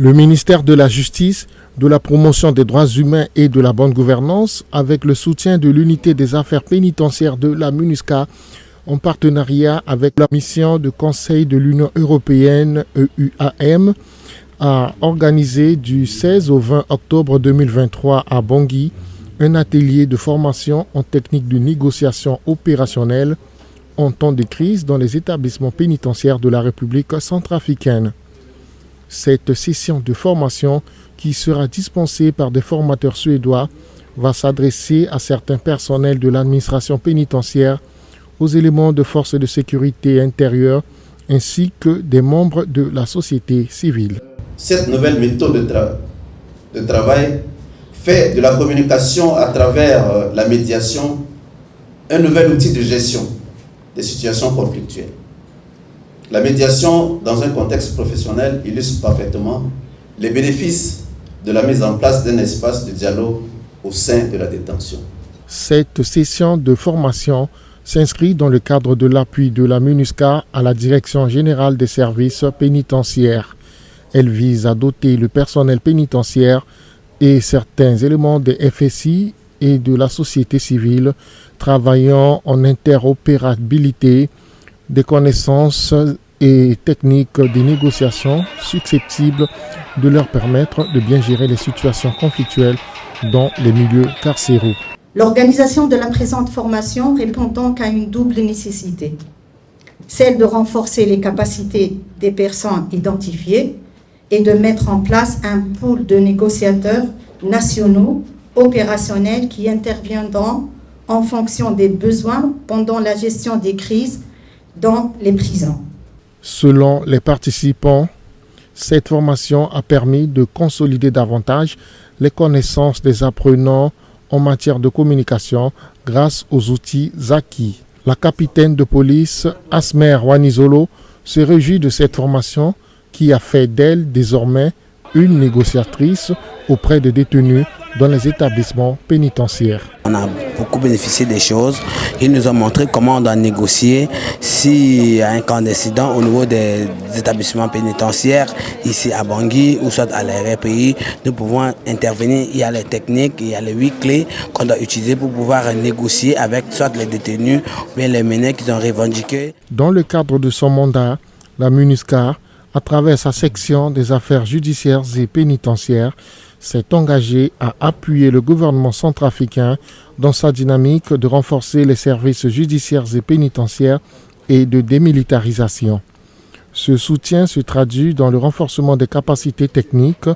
Le ministère de la Justice, de la promotion des droits humains et de la bonne gouvernance, avec le soutien de l'unité des affaires pénitentiaires de la MINUSCA, en partenariat avec la mission de Conseil de l'Union européenne EUAM, a organisé du 16 au 20 octobre 2023 à Bangui un atelier de formation en technique de négociation opérationnelle en temps de crise dans les établissements pénitentiaires de la République centrafricaine. Cette session de formation, qui sera dispensée par des formateurs suédois, va s'adresser à certains personnels de l'administration pénitentiaire, aux éléments de forces de sécurité intérieure, ainsi que des membres de la société civile. Cette nouvelle méthode de travail fait de la communication à travers la médiation un nouvel outil de gestion des situations conflictuelles. La médiation dans un contexte professionnel illustre parfaitement les bénéfices de la mise en place d'un espace de dialogue au sein de la détention. Cette session de formation s'inscrit dans le cadre de l'appui de la MINUSCA à la Direction générale des services pénitentiaires. Elle vise à doter le personnel pénitentiaire et certains éléments des FSI et de la société civile travaillant en interopérabilité des connaissances et techniques de négociation susceptibles de leur permettre de bien gérer les situations conflictuelles dans les milieux carcéraux. L'organisation de la présente formation répond donc à une double nécessité. Celle de renforcer les capacités des personnes identifiées et de mettre en place un pool de négociateurs nationaux opérationnels qui interviendront en fonction des besoins pendant la gestion des crises dans les prisons. Selon les participants, cette formation a permis de consolider davantage les connaissances des apprenants en matière de communication grâce aux outils acquis. La capitaine de police Asmer Wanizolo se réjouit de cette formation qui a fait d'elle désormais une négociatrice auprès des détenus dans les établissements pénitentiaires. On a beaucoup bénéficié des choses. Ils nous ont montré comment on doit négocier s'il y a un cas d'incident au niveau des établissements pénitentiaires, ici à Bangui ou soit à l'RPI. Nous pouvons intervenir. Il y a les techniques, il y a les 8 clés qu'on doit utiliser pour pouvoir négocier avec soit les détenus ou bien les meneurs qui ont revendiqué. Dans le cadre de son mandat, la MINUSCA, à travers sa section des affaires judiciaires et pénitentiaires, s'est engagé à appuyer le gouvernement centrafricain dans sa dynamique de renforcer les services judiciaires et pénitentiaires et de démilitarisation. Ce soutien se traduit dans le renforcement des capacités techniques,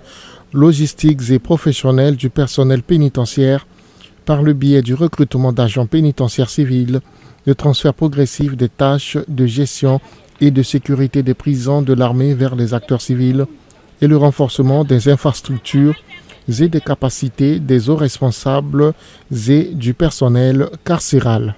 logistiques et professionnelles du personnel pénitentiaire par le biais du recrutement d'agents pénitentiaires civils, le transfert progressif des tâches de gestion et de sécurité des prisons de l'armée vers les acteurs civils et le renforcement des infrastructures et des capacités des hauts responsables et du personnel carcéral.